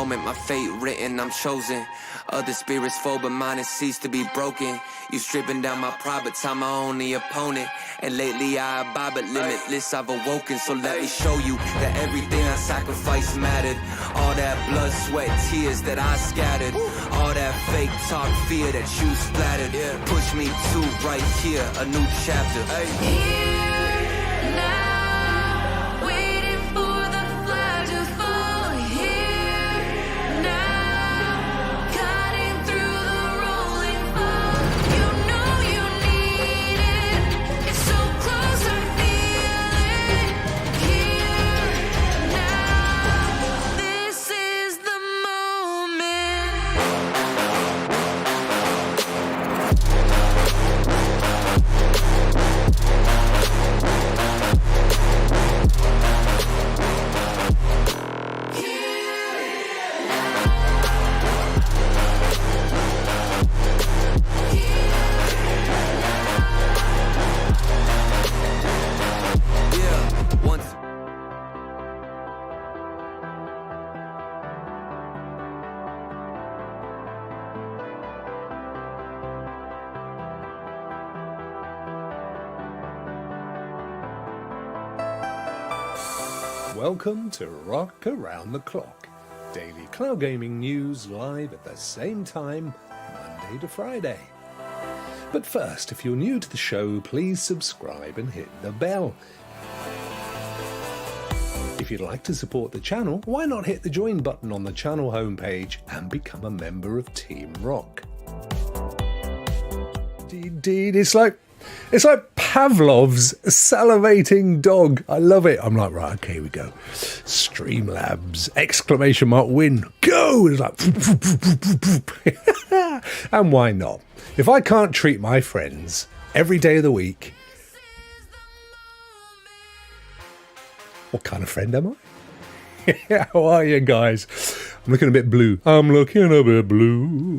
moment, my fate written, I'm chosen. Other spirits fall, but mine has ceased to be broken. You stripping down my pride, but I'm my only opponent. And lately I abide, but limitless I've awoken. So let me show you that everything I sacrificed mattered. All that blood, sweat, tears that I scattered. All that fake talk, fear that you splattered. Push me to right here, a new chapter. Here now, waiting for the flag to fall. Here now, cutting through the rolling fog. You know you need it. It's so close, I feel it. Here now, this is the moment. Yeah, once. Welcome to Rock Around the Clock. Daily cloud gaming news live at the same time, Monday to Friday. But first, if you're new to the show, please subscribe and hit the bell. If you'd like to support the channel, why not hit the join button on the channel homepage and become a member of Team Rock? Indeed, it's like Pavlov's salivating dog. I love it. I'm like, right, okay, here we go. Streamlabs, exclamation mark, win, go! It's like, and why not? If I can't treat my friends every day of the week, what kind of friend am I? How are you guys? I'm looking a bit blue.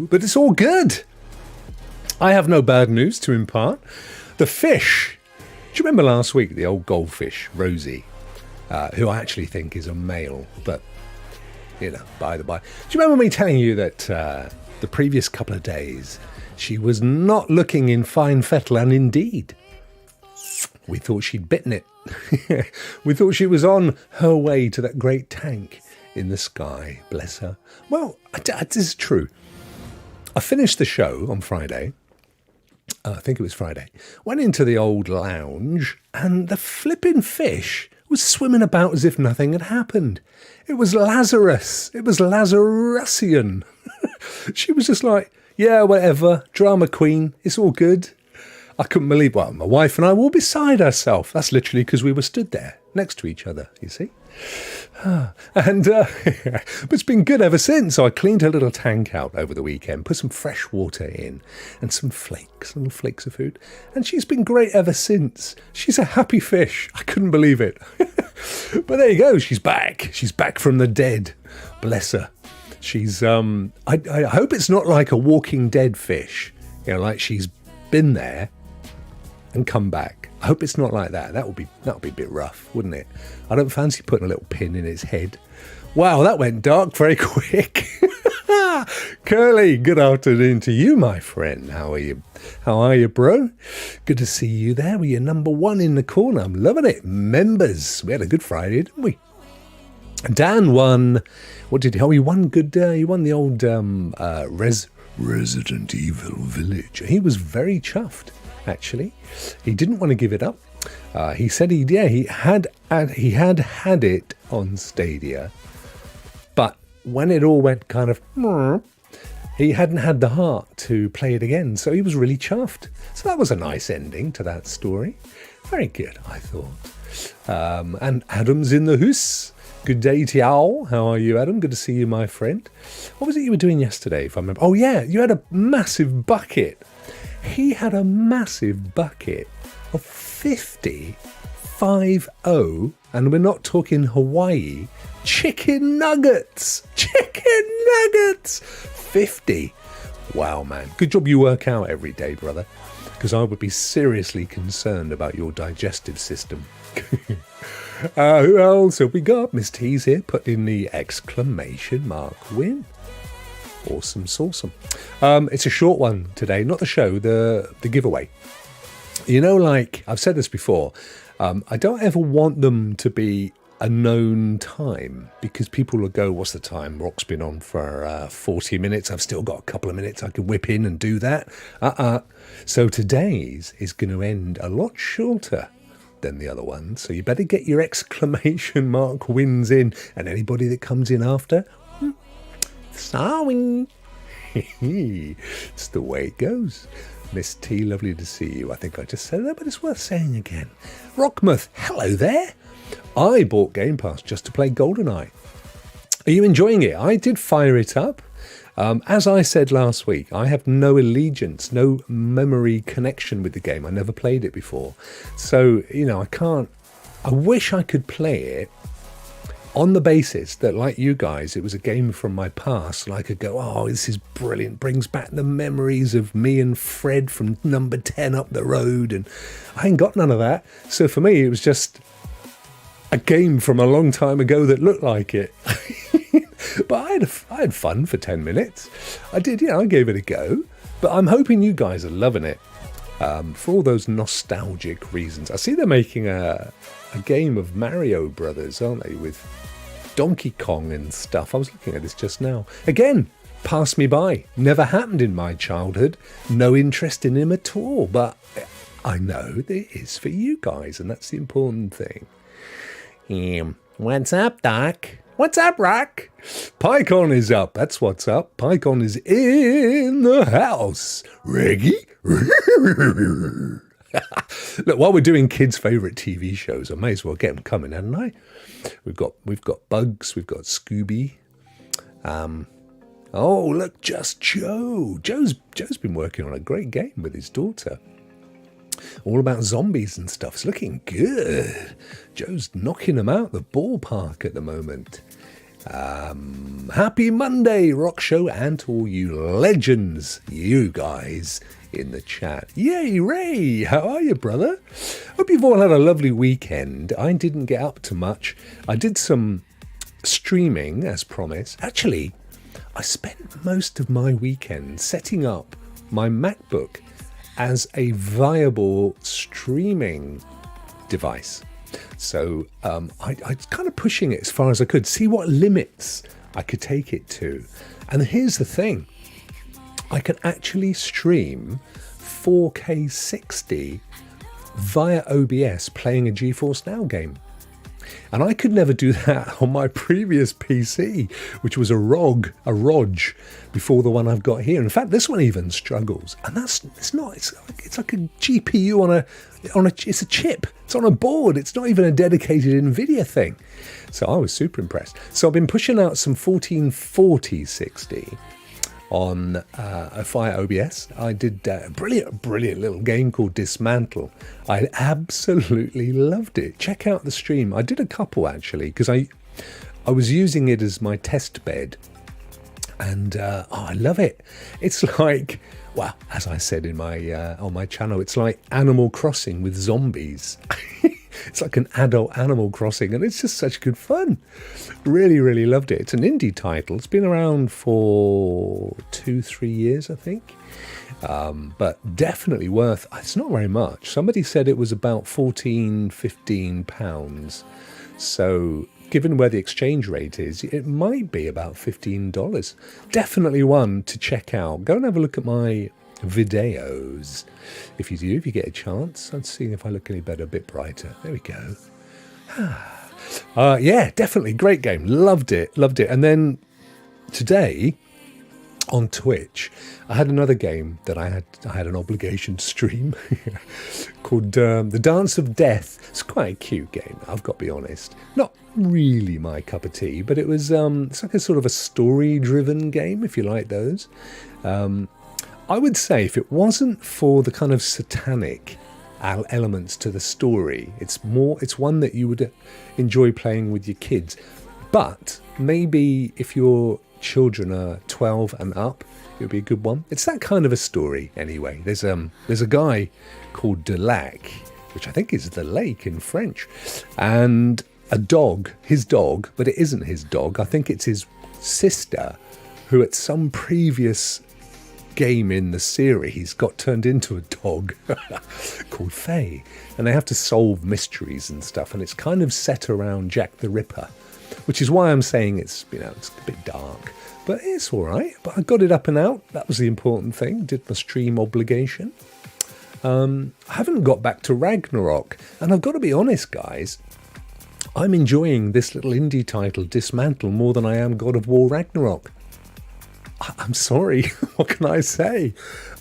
But it's all good. I have no bad news to impart. The fish. Do you remember last week, the old goldfish, Rosie, who I actually think is a male, but, you know, by the by. Do you remember me telling you that the previous couple of days, she was not looking in fine fettle, and indeed, we thought she'd bitten it. We thought she was on her way to that great tank in the sky, bless her. Well, this is true. I finished the show on Friday. I think it was Friday. Went into the old lounge, and the flipping fish was swimming about as if nothing had happened. It was Lazarus. It was Lazarusian. She was just like, yeah, whatever, drama queen, it's all good. I couldn't believe, well, my wife and I were all beside ourselves. That's literally because we were stood there next to each other, you see. And but it's been good ever since. So I cleaned her little tank out over the weekend, put some fresh water in and some flakes, little flakes of food, and she's been great ever since. She's a happy fish. I couldn't believe it. But there you go, she's back from the dead, bless her. She's I hope it's not like a Walking Dead fish, you know, like she's been there and come back. I hope it's not like that. That would be a bit rough, wouldn't it? I don't fancy putting a little pin in its head. Wow, that went dark very quick. Curly, good afternoon to you, my friend. How are you? How are you, bro? Good to see you there with your number one in the corner. I'm loving it. Members, we had a good Friday, didn't we? Dan won. What did he? Oh, he won good. He won the old Resident Evil Village. He was very chuffed. Actually, he didn't want to give it up. He said he had it on Stadia, but when it all went kind of, he hadn't had the heart to play it again. So he was really chuffed. So that was a nice ending to that story. Very good, I thought. And Adam's in the house. Good day to y'all. How are you, Adam? Good to see you, my friend. What was it you were doing yesterday, if I remember? Oh, yeah, you had a massive bucket. He had a massive bucket of 50, and we're not talking Hawaii, chicken nuggets. 50. Wow, man. Good job you work out every day, brother, because I would be seriously concerned about your digestive system. Who else have we got? Miss T's here, put in the exclamation mark win. Awesome sauceum. It's a short one today, not the show, the giveaway. You know, like I've said this before, I don't ever want them to be a known time, because people will go, what's the time? Rock's been on for 40 minutes. I've still got a couple of minutes. I can whip in and do that. So today's is going to end a lot shorter than the other one. So you better get your exclamation mark wins in. And anybody that comes in after, sorry. It's the way it goes. Miss T, lovely to see you. I think I just said that, but it's worth saying again. Rockmuth, hello there. I bought Game Pass just to play GoldenEye. Are you enjoying it? I did fire it up. As I said last week, I have no allegiance, no memory connection with the game. I never played it before. So, you know, I wish I could play it on the basis that, like you guys, it was a game from my past, and I could go, oh, this is brilliant, brings back the memories of me and Fred from number 10 up the road, and I ain't got none of that. So for me, it was just a game from a long time ago that looked like it. But I had fun for 10 minutes. I did, I gave it a go. But I'm hoping you guys are loving it for all those nostalgic reasons. I see they're making a game of Mario Brothers, aren't they, with Donkey Kong and stuff. I was looking at this just now. Again, passed me by. Never happened in my childhood. No interest in him at all. But I know that it is for you guys, and that's the important thing. What's up, Doc? What's up, Rock? PyCon is up. That's what's up. PyCon is in the house. Reggie? Look, while we're doing kids' favourite TV shows, I may as well get them coming, hadn't I? We've got Bugs, we've got Scooby. Oh, look, just Joe. Joe's been working on a great game with his daughter. All about zombies and stuff. It's looking good. Joe's knocking them out the ballpark at the moment. Happy Monday, Rokk Show, and to all you legends, you guys in the chat. Yay, Ray! How are you, brother? Hope you've all had a lovely weekend. I didn't get up to much. I did some streaming, as promised. Actually, I spent most of my weekend setting up my MacBook as a viable streaming device. So I was kind of pushing it as far as I could, see what limits I could take it to. And here's the thing. I can actually stream 4K 60 via OBS playing a GeForce Now game. And I could never do that on my previous PC, which was a ROG, before the one I've got here. In fact, this one even struggles. And it's like a GPU it's a chip. It's on a board. It's not even a dedicated NVIDIA thing. So I was super impressed. So I've been pushing out some 1440 60 on via OBS. I did a brilliant little game called Dismantle. I absolutely loved it. Check out the stream. I did a couple actually, because I was using it as my test bed, and I love it. It's like, well, as I said in my on my channel, it's like Animal Crossing with zombies. It's like an adult Animal Crossing, and it's just such good fun. Really, really loved it. It's an indie title. It's been around for 2-3 years, I think. But definitely worth, it's not very much. Somebody said it was about £15. So given where the exchange rate is, it might be about $15. Definitely one to check out. Go and have a look at my videos if you get a chance. I'm seeing if I look any better, a bit brighter. There we go. Yeah, definitely great game. Loved it. And then today on Twitch, I had another game that I had an obligation to stream called The Dance of Death. It's quite a cute game, I've got to be honest. Not really my cup of tea, but it was it's like a sort of a story-driven game, if you like those. I would say if it wasn't for the kind of satanic elements to the story, it's one that you would enjoy playing with your kids. But maybe if your children are 12 and up, it would be a good one. It's that kind of a story anyway. There's a guy called Delac, which I think is the lake in French, and a dog, his dog, but it isn't his dog. I think it's his sister, who at some previous game in the series got turned into a dog called Faye, and they have to solve mysteries and stuff, and it's kind of set around Jack the Ripper, which is why I'm saying it's, you know, it's a bit dark, but it's all right. But I got it up and out. That was the important thing. Did my stream obligation. I haven't got back to Ragnarok, and I've got to be honest, guys, I'm enjoying this little indie title, Dismantle, more than I am God of War Ragnarok. I'm sorry, what can I say?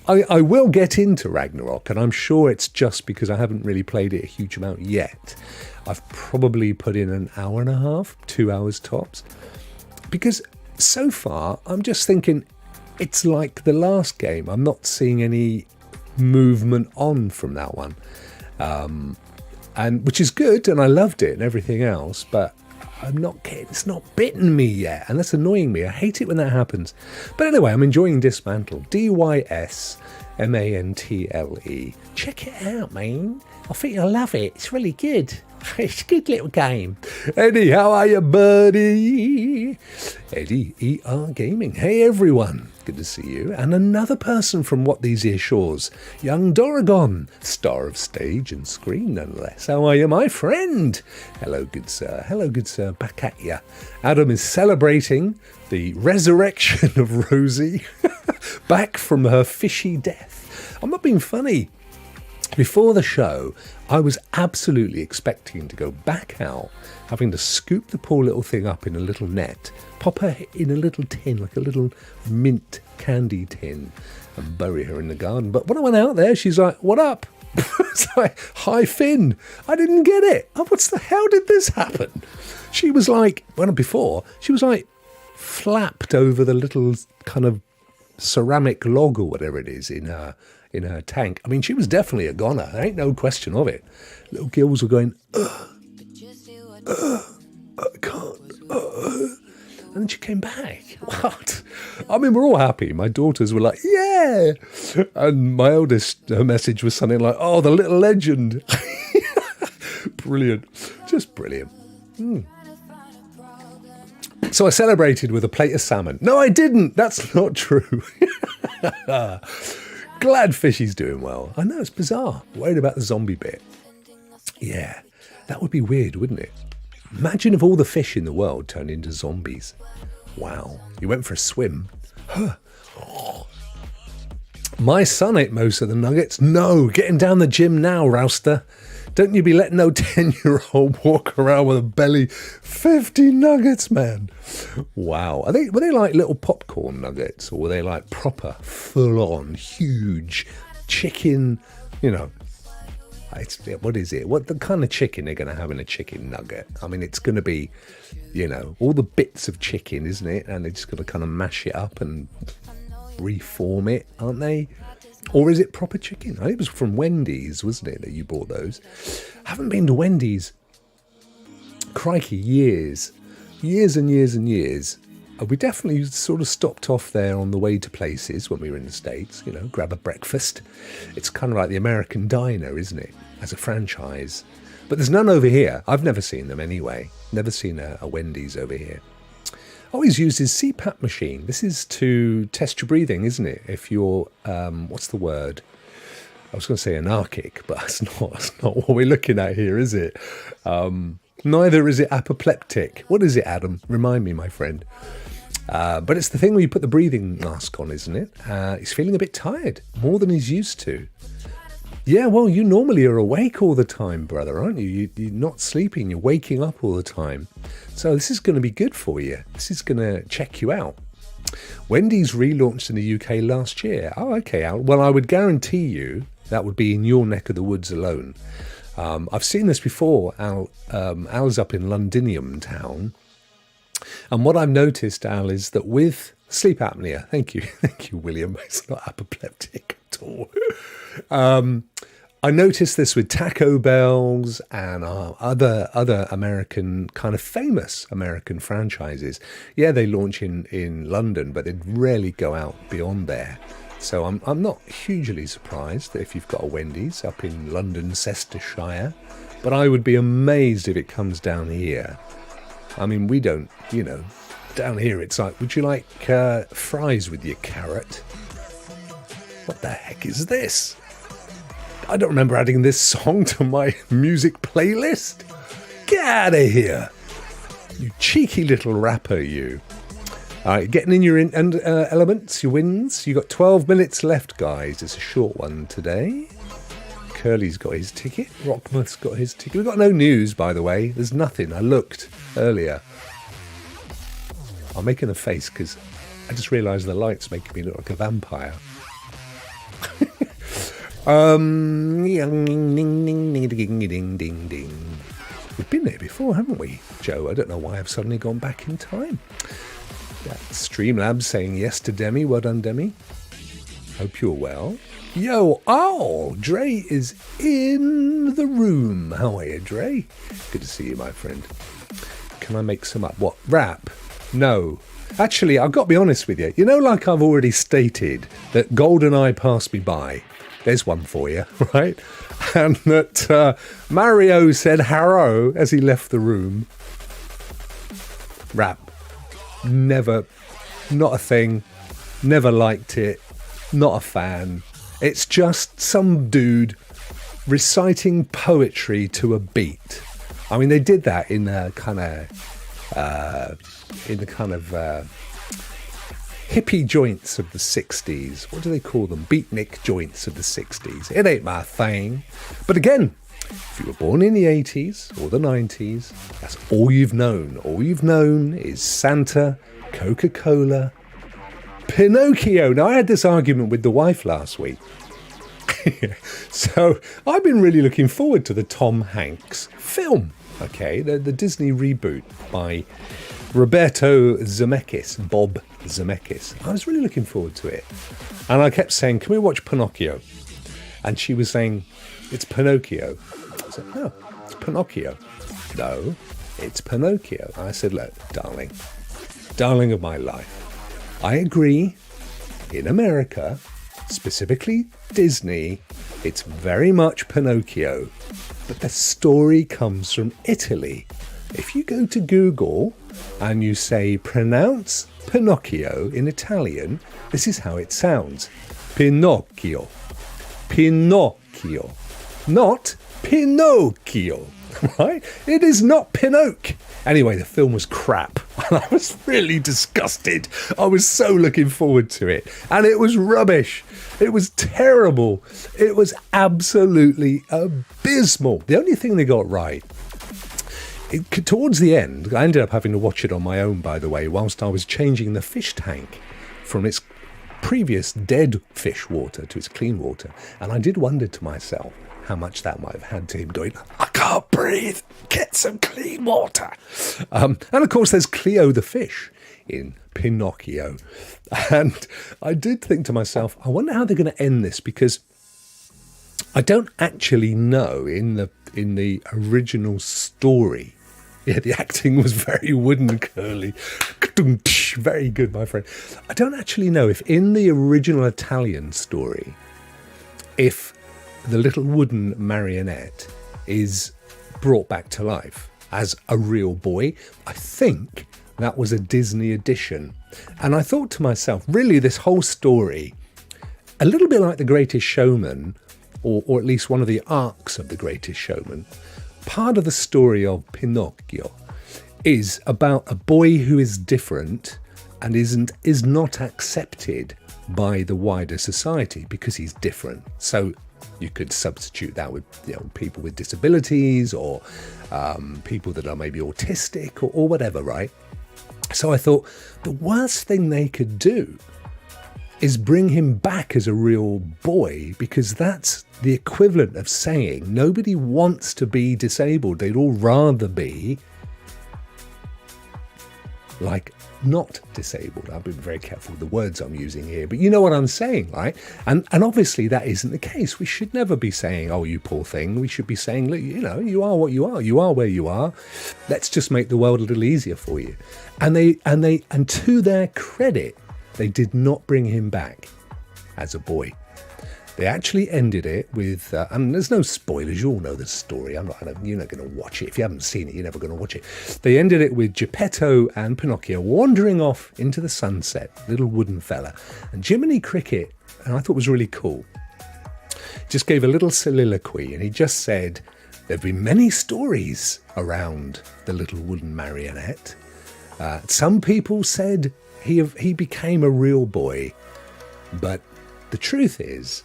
I will get into Ragnarok, and I'm sure it's just because I haven't really played it a huge amount yet. I've probably put in an hour and a half, 2 hours tops, because so far I'm just thinking it's like the last game. I'm not seeing any movement on from that one, and which is good, and I loved it and everything else, but I'm not getting, it's not bitten me yet, and that's annoying me. I hate it when that happens. But anyway, I'm enjoying Dismantle. Dysmantle. Check it out, man. I think you'll love it. It's really good. It's a good little game. Eddie, how are you, buddy? Eddie ER Gaming. Hey, everyone. Good to see you. And another person from What These Here Shores, young Doragon, star of stage and screen, nonetheless. How are you, my friend? Hello, good sir. Hello, good sir. Back at ya. Adam is celebrating the resurrection of Rosie back from her fishy death. I'm not being funny. Before the show, I was absolutely expecting to go back out, having to scoop the poor little thing up in a little net, pop her in a little tin, like a little mint candy tin, and bury her in the garden. But when I went out there, she's like, "What up?" It's like, "Hi, Finn." I didn't get it. Oh, how did this happen? She was like, she was like flapped over the little kind of ceramic log or whatever it is in her tank. I mean, she was definitely a goner. There ain't no question of it. Little gills were going, I can't. And then she came back. What? I mean, we're all happy. My daughters were like, yeah. And my eldest, her message was something like, oh, the little legend. Brilliant. Just brilliant. So I celebrated with a plate of salmon. No, I didn't. That's not true. Glad Fishy's doing well. I know, it's bizarre. Worried about the zombie bit. Yeah, that would be weird, wouldn't it? Imagine if all the fish in the world turned into zombies. Wow. You went for a swim. Huh. My son ate most of the nuggets. No, getting down the gym now, Rouster. Don't you be letting no 10-year-old walk around with a belly 50 nuggets, man. Wow. Were they like little popcorn nuggets, or were they like proper, full-on, huge chicken, you know? What is it? What the kind of chicken they're going to have in a chicken nugget? I mean, it's going to be, you know, all the bits of chicken, isn't it? And they're just going to kind of mash it up and reform it, aren't they? Or is it proper chicken? I think it was from Wendy's, wasn't it, that you bought those? I haven't been to Wendy's, crikey, years and years and years. We definitely sort of stopped off there on the way to places when we were in the States, you know, grab a breakfast. It's kind of like the American diner, isn't it, as a franchise? But there's none over here. I've never seen them anyway. Never seen a Wendy's over here. Always use his CPAP machine. This is to test your breathing, isn't it? If you're, what's the word? I was going to say anarchic, but that's not what we're looking at here, is it? Neither is it apoplectic. What is it, Adam? Remind me, my friend. But it's the thing where you put the breathing mask on, isn't it? He's feeling a bit tired, more than he's used to. Yeah, well, you normally are awake all the time, brother, aren't you? You're not sleeping, you're waking up all the time. So this is going to be good for you. This is going to check you out. Wendy's relaunched in the UK last year. Oh, okay, Al. Well, I would guarantee you that would be in your neck of the woods alone. I've seen this before. Al's up in Londinium town. And what I've noticed, Al, is that with sleep apnea, thank you, William, it's not apoplectic at all. I noticed this with Taco Bells and other American, kind of famous American franchises. Yeah, they launch in London, but they rarely go out beyond there. So I'm not hugely surprised if you've got a Wendy's up in London, Leicestershire, but I would be amazed if it comes down here. I mean, we don't, down here it's like, would you like fries with your carrot? What the heck is this? I don't remember adding this song to my music playlist. Get out of here. You cheeky little rapper, you. All right, getting in your elements, your wins. You got 12 minutes left, guys. It's a short one today. Curly's got his ticket. Rockmuth's got his ticket. We've got no news, by the way. There's nothing. I looked earlier. I'm making a face because I just realised the light's making me look like a vampire. Ding, ding, ding. We've been there before, haven't we, Joe? I don't know why I've suddenly gone back in time. That's Streamlabs saying yes to Demi. Well done, Demi. Hope you're well. Yo, Dre is in the room. How are you, Dre? Good to see you, my friend. Can I make some up? What, rap? No. Actually, I've got to be honest with you. Like I've already stated, that GoldenEye passed me by. There's one for you, right? And that Mario said hello as he left the room. Rap. Never, not a thing, never liked it, not a fan. It's just some dude reciting poetry to a beat. I mean, they did that in the kind of hippie joints of the 60s. What do they call them? Beatnik joints of the 60s. It ain't my thing. But again, if you were born in the 80s or the 90s, that's all you've known. All you've known is Santa, Coca-Cola, Pinocchio. Now, I had this argument with the wife last week. So I've been really looking forward to the Tom Hanks film, okay? The Disney reboot by Roberto Zemeckis, Bob Zemeckis. I was really looking forward to it. And I kept saying, can we watch Pinocchio? And she was saying, it's Pinocchio. I said, no, it's Pinocchio. No, it's Pinocchio. I said, look, darling of my life, I agree, in America, specifically Disney, it's very much Pinocchio, but the story comes from Italy. If you go to Google and you say, pronounce Pinocchio in Italian, this is how it sounds. Pinocchio. Pinocchio. Not Pinocchio, right? It is not Pinocchio. Anyway, the film was crap, and I was really disgusted. I was so looking forward to it, and it was rubbish. It was terrible. It was absolutely abysmal. The only thing they got right, towards the end, I ended up having to watch it on my own, by the way, whilst I was changing the fish tank from its previous dead fish water to its clean water. And I did wonder to myself how much that might have had to him going, I can't breathe, get some clean water. And of course, there's Cleo the fish in Pinocchio. And I did think to myself, I wonder how they're going to end this, because I don't actually know in the original story. Yeah, the acting was very wooden, Curly. Very good, my friend. I don't actually know if in the original Italian story, if the little wooden marionette is brought back to life as a real boy. I think that was a Disney edition. And I thought to myself, really, this whole story, a little bit like The Greatest Showman, or at least one of the arcs of The Greatest Showman, part of the story of Pinocchio is about a boy who is different and is not accepted by the wider society because he's different. So you could substitute that with people with disabilities, or people that are maybe autistic, or whatever, right? So I thought the worst thing they could do is bring him back as a real boy, because that's the equivalent of saying nobody wants to be disabled. They'd all rather be like not disabled. I've been very careful with the words I'm using here, but you know what I'm saying, right? And obviously that isn't the case. We should never be saying, oh, you poor thing. We should be saying, look, you are what you are. You are where you are. Let's just make the world a little easier for you. And to their credit, they did not bring him back as a boy. They actually ended it with, and there's no spoilers, you all know the story. You're not going to watch it. If you haven't seen it, you're never going to watch it. They ended it with Geppetto and Pinocchio wandering off into the sunset, little wooden fella. And Jiminy Cricket, and I thought was really cool, just gave a little soliloquy, and he just said, there have been many stories around the little wooden marionette. Some people said he became a real boy, but the truth is,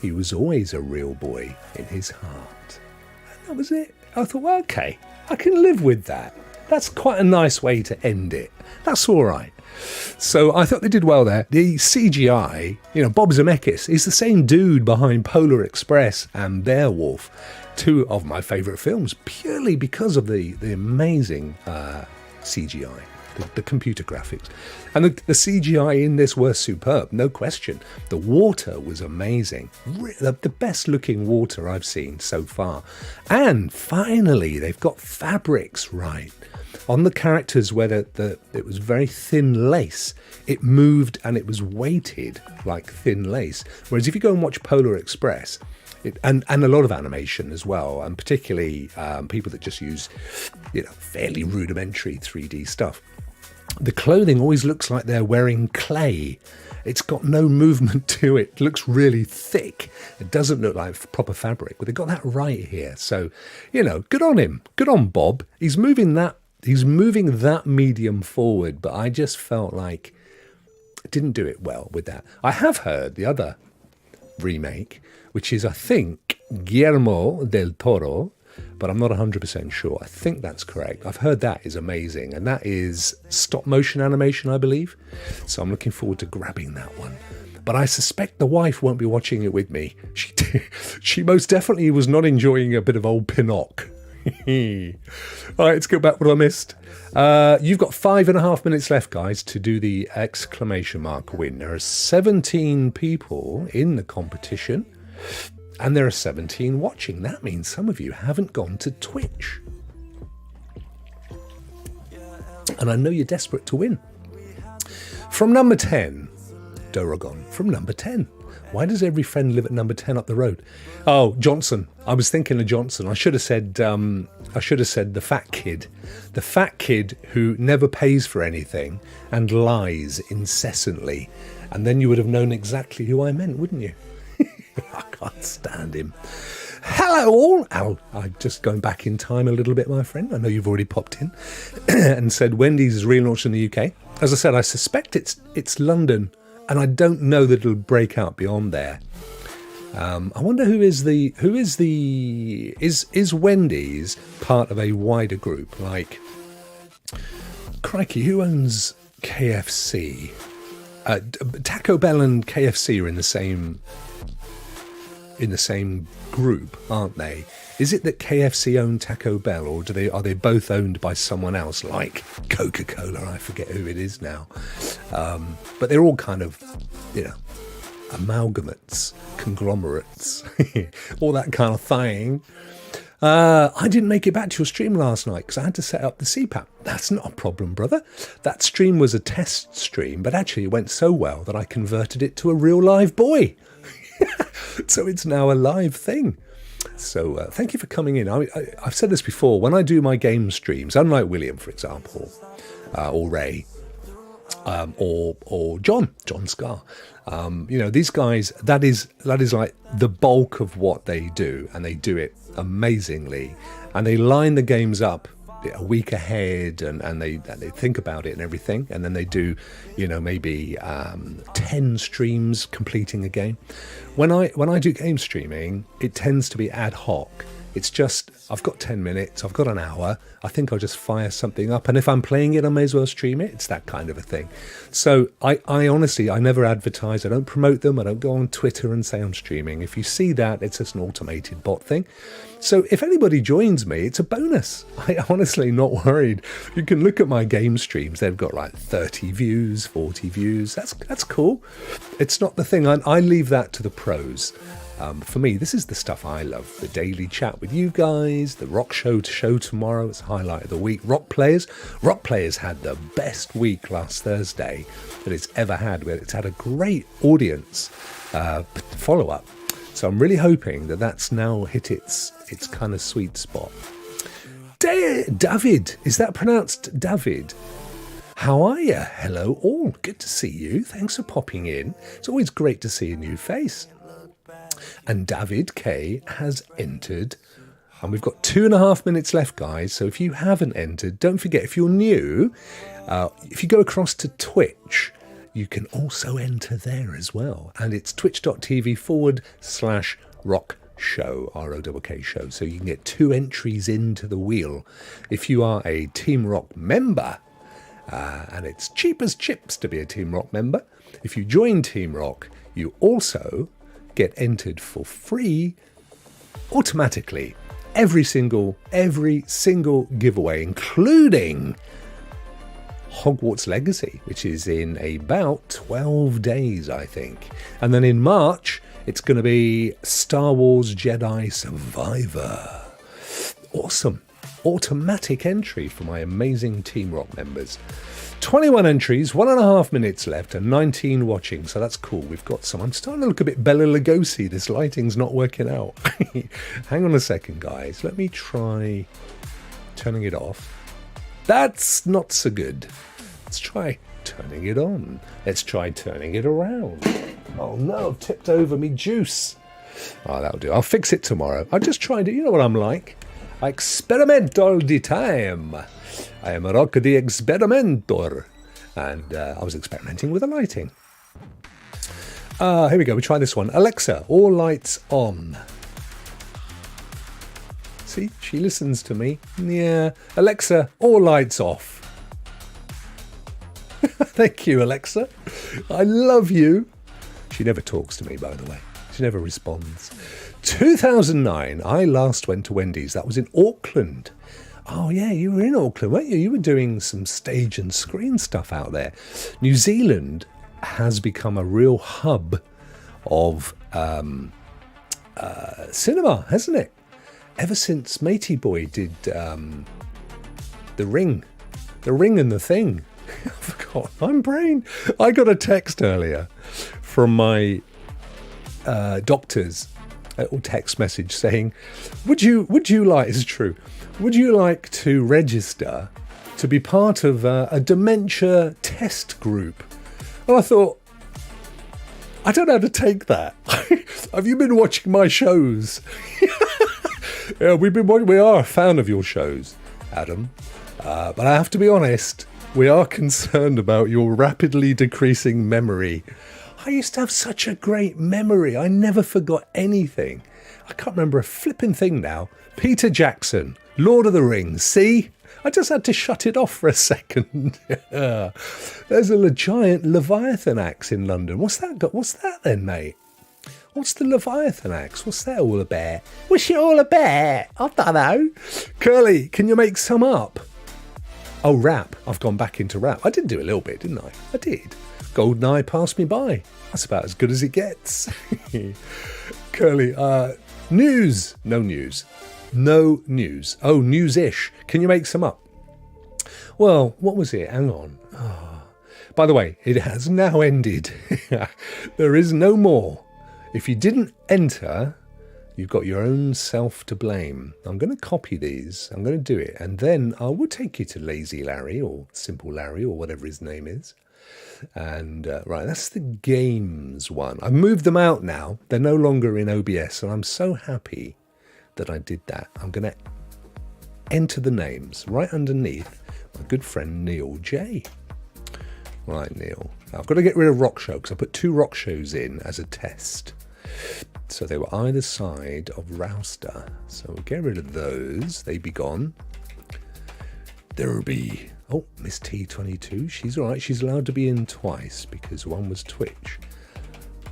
he was always a real boy in his heart. And that was it. I thought, well, okay, I can live with that. That's quite a nice way to end it. That's all right. So I thought they did well there. The CGI, Bob Zemeckis is the same dude behind Polar Express and Beowulf, two of my favourite films, purely because of the amazing CGI. The computer graphics. And the CGI in this were superb, no question. The water was amazing. The best looking water I've seen so far. And finally, they've got fabrics right. On the characters where it was very thin lace, it moved and it was weighted like thin lace. Whereas if you go and watch Polar Express, and a lot of animation as well, and particularly people that just use fairly rudimentary 3D stuff, the clothing always looks like they're wearing clay. It's got no movement to it. It looks really thick. It doesn't look like proper fabric. But they got that right here. So, good on him. Good on Bob. He's moving that medium forward, but I just felt like I didn't do it well with that. I have heard the other remake, which is, I think, Guillermo del Toro, but I'm not 100% sure. I think that's correct. I've heard that is amazing, and that is stop motion animation, I believe. So I'm looking forward to grabbing that one. But I suspect the wife won't be watching it with me. She most definitely was not enjoying a bit of old Pinocchio. All right, let's go back to what I missed. You've got 5.5 minutes left, guys, to do the exclamation mark win. There are 17 people in the competition. And there are 17 watching. That means some of you haven't gone to Twitch. And I know you're desperate to win. From number 10, Dorogon. From number 10. Why does every friend live at number 10 up the road? Oh, Johnson. I was thinking of Johnson. I should have said the fat kid. The fat kid who never pays for anything and lies incessantly. And then you would have known exactly who I meant, wouldn't you? I can't stand him. Hello all. I'm just going back in time a little bit, my friend. I know you've already popped in and said Wendy's is relaunched in the UK. As I said, I suspect it's London, and I don't know that it'll break out beyond there. I wonder is Wendy's part of a wider group? Like, crikey, who owns KFC? Taco Bell and KFC are in the same group, aren't they? Is it that KFC own Taco Bell, or are they both owned by someone else, like Coca-Cola? I forget who it is now. But they're all kind of, amalgamates, conglomerates, all that kind of thing. I didn't make it back to your stream last night because I had to set up the CPAP. That's not a problem, brother. That stream was a test stream, but actually it went so well that I converted it to a real live boy. So it's now a live thing. So thank you for coming in. I've said this before. When I do my game streams, unlike William, for example, or Ray, or John Scar, these guys, that is like the bulk of what they do, and they do it amazingly, and they line the games up a week ahead, and they think about it and everything, and then they do maybe 10 streams completing a game. When I do game streaming, it tends to be ad hoc. It's just, I've got 10 minutes, I've got an hour, I think I'll just fire something up, and if I'm playing it, I may as well stream it. It's that kind of a thing. So I honestly, I never advertise, I don't promote them, I don't go on Twitter and say I'm streaming. If you see that, it's just an automated bot thing. So if anybody joins me, it's a bonus. I'm honestly not worried. You can look at my game streams, they've got like 30 views, 40 views, that's cool. It's not the thing, I leave that to the pros. For me, this is the stuff I love. The daily chat with you guys, the Rokk Show tomorrow. It's the highlight of the week. Rock Players had the best week last Thursday that it's ever had. It's had a great audience follow-up. So I'm really hoping that that's now hit its kind of sweet spot. David, is that pronounced David? How are you? Hello all. Good to see you. Thanks for popping in. It's always great to see a new face. And David K has entered. And we've got 2.5 minutes left, guys. So if you haven't entered, don't forget, if you're new, if you go across to Twitch, you can also enter there as well. And it's twitch.tv/Rokk Show, ROKK Show. So you can get 2 entries into the wheel. If you are a Team Rokk member, and it's cheap as chips to be a Team Rokk member, if you join Team Rokk, you also get entered for free automatically every single giveaway, including Hogwarts Legacy, which is in about 12 days, I think. And then in March, it's going to be Star Wars Jedi Survivor. Awesome. Automatic entry for my amazing Team Rokk members. 21 entries, 1.5 minutes left, and 19 watching, so that's cool. We've got some. I'm starting to look a bit Bela Lugosi. This lighting's not working out. Hang on a second, guys. Let me try turning it off. That's not so good. Let's try turning it on. Let's try turning it around. Oh no, I've tipped over me juice. Oh, that'll do. I'll fix it tomorrow. I just tried it. You know what I'm like. I experiment all the time. I am a Rokk the experimenter. And I was experimenting with the lighting. Here we go. We try this one. Alexa, all lights on. See, she listens to me. Yeah. Alexa, all lights off. Thank you, Alexa. I love you. She never talks to me, by the way. She never responds. 2009, I last went to Wendy's. That was in Auckland. Oh, yeah, you were in Auckland, weren't you? You were doing some stage and screen stuff out there. New Zealand has become a real hub of cinema, hasn't it? Ever since Matey Boy did The Ring and the Thing. I forgot. I'm brain. I got a text earlier from my doctors, a little text message saying, would you like, it's true, would you like to register to be part of a dementia test group? And I thought, I don't know how to take that. Have you been watching my shows? Yeah, we are a fan of your shows, Adam. But I have to be honest, we are concerned about your rapidly decreasing memory. I used to have such a great memory. I never forgot anything. I can't remember a flipping thing now. Peter Jackson, Lord of the Rings. See? I just had to shut it off for a second. Yeah. There's a giant Leviathan axe in London. What's that then, mate? What's the Leviathan axe? What's that all about? What's it all about? I don't know. Curly, can you make some up? Oh, rap. I've gone back into rap. I did do a little bit, didn't I? I did. Goldeneye passed me by. That's about as good as it gets. Curly, news. No news. No news. Oh, news-ish. Can you make some up? Well, what was it? Hang on. Oh. By the way, it has now ended. There is no more. If you didn't enter, you've got your own self to blame. I'm going to copy these. I'm going to do it. And then I will take you to Lazy Larry or Simple Larry or whatever his name is. And right, that's the games one. I've moved them out now. They're no longer in OBS. And I'm so happy that I did that. I'm going to enter the names right underneath my good friend Neil J. Right, Neil. Now, I've got to get rid of Rokk Show because I put 2 Rokk Shows in as a test. So they were either side of Rouster. So we'll get rid of those. They be gone. There will be... Oh, Miss T22. She's all right. She's allowed to be in twice because one was Twitch.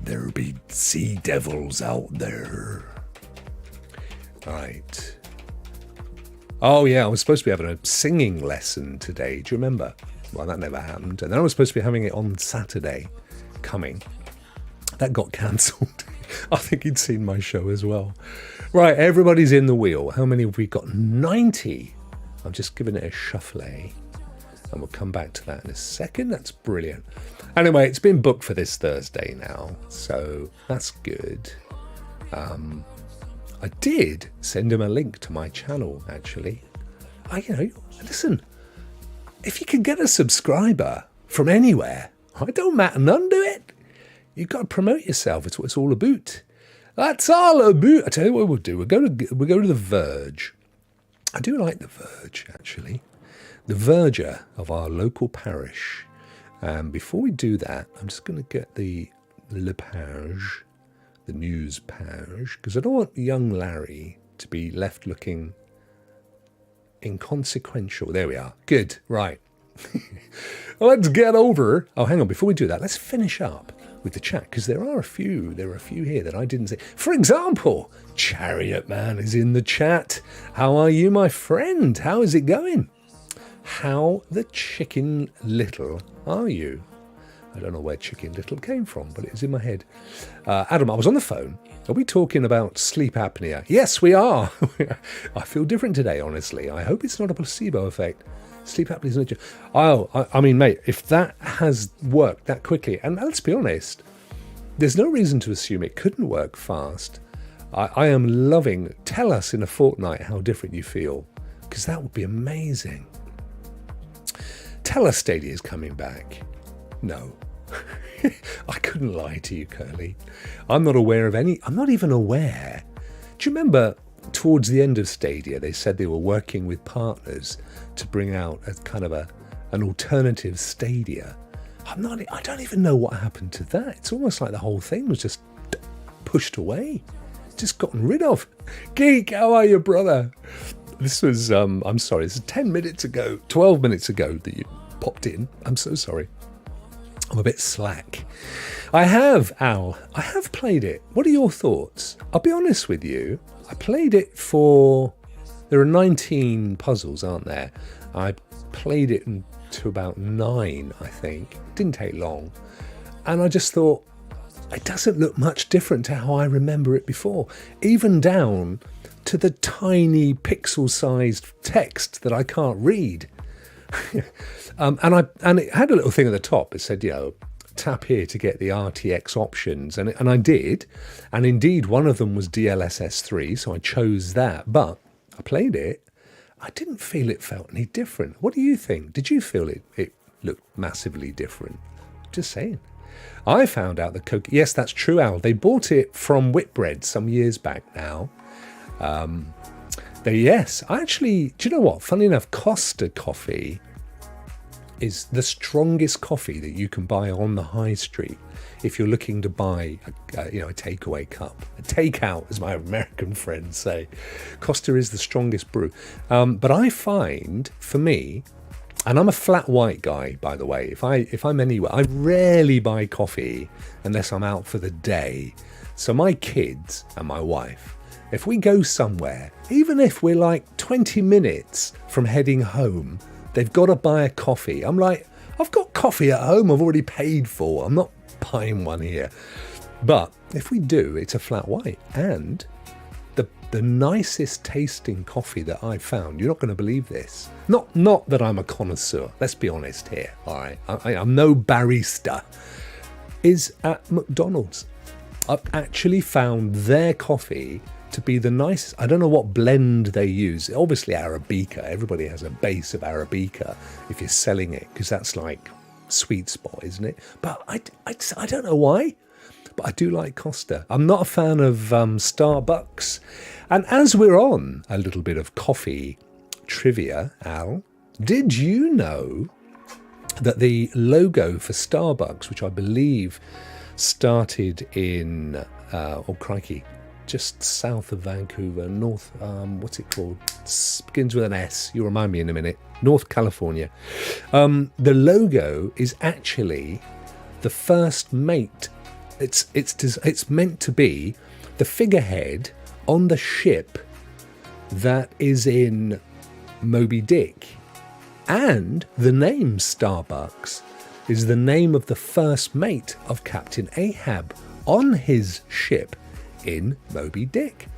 There will be Sea Devils out there. Right. Oh, yeah. I was supposed to be having a singing lesson today. Do you remember? Well, that never happened. And then I was supposed to be having it on Saturday coming. That got cancelled. I think he'd seen my show as well. Right, everybody's in the wheel. How many have we got? 90. I'm just giving it a shuffle, and we'll come back to that in a second. That's brilliant. Anyway, it's been booked for this Thursday now, so that's good. I did send him a link to my channel, actually. Listen, if you can get a subscriber from anywhere, it don't matter none to it. You've got to promote yourself. It's what it's all about. That's all about. I tell you what we'll do. We'll go to The Verge. I do like The Verge, actually. The Verger of our local parish. Before we do that, I'm just going to get the Le Page, the news page, because I don't want young Larry to be left looking inconsequential. There we are. Good. Right. Let's get over. Oh, hang on. Before we do that, let's finish up with the chat, because there are a few here that I didn't say. For example, Chariot Man is in the chat. How are you, my friend? How is it going? How the chicken little are you? I don't know where Chicken Little came from, but it was in my head. Adam, I was on the phone. Are we talking about sleep apnea? Yes, we are. I feel different today, honestly. I hope it's not a placebo effect. Sleep apnea is not... I mean, mate, if that has worked that quickly, and let's be honest, there's no reason to assume it couldn't work fast. I am loving... Tell us in a fortnight how different you feel, because that would be amazing. Tell us Stadia is coming back. No. I couldn't lie to you, Curly. I'm not aware of any... I'm not even aware. Do you remember towards the end of Stadia, they said they were working with partners to bring out a kind of an alternative Stadia? I don't even know what happened to that. It's almost like the whole thing was just pushed away. Just gotten rid of. Geek, how are you, brother? This was, I'm sorry, this is 10 minutes ago, 12 minutes ago that you popped in. I'm so sorry. I'm a bit slack. I have played it. What are your thoughts? I'll be honest with you. I played it there are 19 puzzles, aren't there? I played it to about 9, I think. Didn't take long. And I just thought, it doesn't look much different to how I remember it before. Even down to the tiny pixel-sized text that I can't read. And it had a little thing at the top. It said, tap here to get the RTX options. And I did. And indeed, one of them was DLSS 3, so I chose that. But I played it. I didn't feel it felt any different. What do you think? Did you feel it looked massively different? Just saying. I found out that yes, that's true, Al. They bought it from Whitbread some years back now. Yes, actually, do you know what? Funny enough, Costa coffee is the strongest coffee that you can buy on the high street if you're looking to buy a takeaway cup, a takeout, as my American friends say. Costa is the strongest brew. But I find, for me, and I'm a flat white guy, by the way. If I'm anywhere, I rarely buy coffee unless I'm out for the day. So my kids and my wife, if we go somewhere, even if we're like 20 minutes from heading home, they've got to buy a coffee. I'm like, I've got coffee at home I've already paid for. I'm not buying one here. But if we do, it's a flat white. And the nicest tasting coffee that I've found, you're not going to believe this. Not that I'm a connoisseur, let's be honest here, all right? I'm no barista, is at McDonald's. I've actually found their coffee to be the nicest. I don't know what blend they use. Obviously Arabica. Everybody has a base of Arabica if you're selling it, because that's like sweet spot, isn't it? But I don't know why, but I do like Costa. I'm not a fan of Starbucks. And as we're on a little bit of coffee trivia, Al, did you know that the logo for Starbucks, which I believe started in, just south of Vancouver, north, what's it called? Begins with an S. You'll remind me in a minute. North California. The logo is actually the first mate. It's meant to be the figurehead on the ship that is in Moby Dick. And the name Starbucks is the name of the first mate of Captain Ahab on his ship in Moby Dick.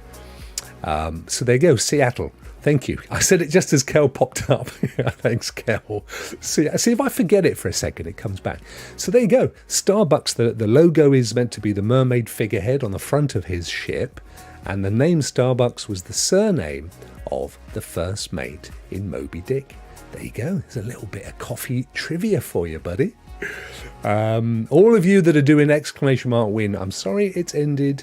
So there you go, Seattle. Thank you. I said it just as Kel popped up. Thanks, Kel. See if I forget it for a second, it comes back. So there you go. Starbucks, the logo is meant to be the mermaid figurehead on the front of his ship. And the name Starbucks was the surname of the first mate in Moby Dick. There you go. There's a little bit of coffee trivia for you, buddy. All of you that are doing exclamation mark win, I'm sorry it's ended.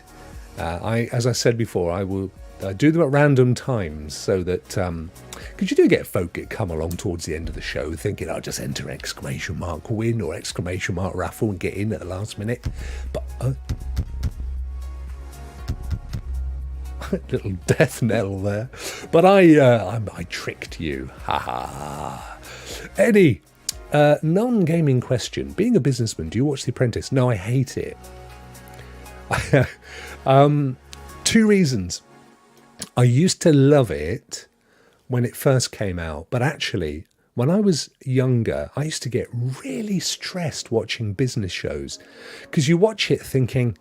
As I said before, I will do them at random times so that because you do get folk that come along towards the end of the show thinking I'll just enter exclamation mark win or exclamation mark raffle and get in at the last minute, but little death knell there, but I tricked you, ha ha ha. Eddie, non-gaming question, being a businessman, do you watch The Apprentice? No, I hate it. 2 reasons. I used to love it when it first came out, but actually, when I was younger, I used to get really stressed watching business shows because you watch it thinking,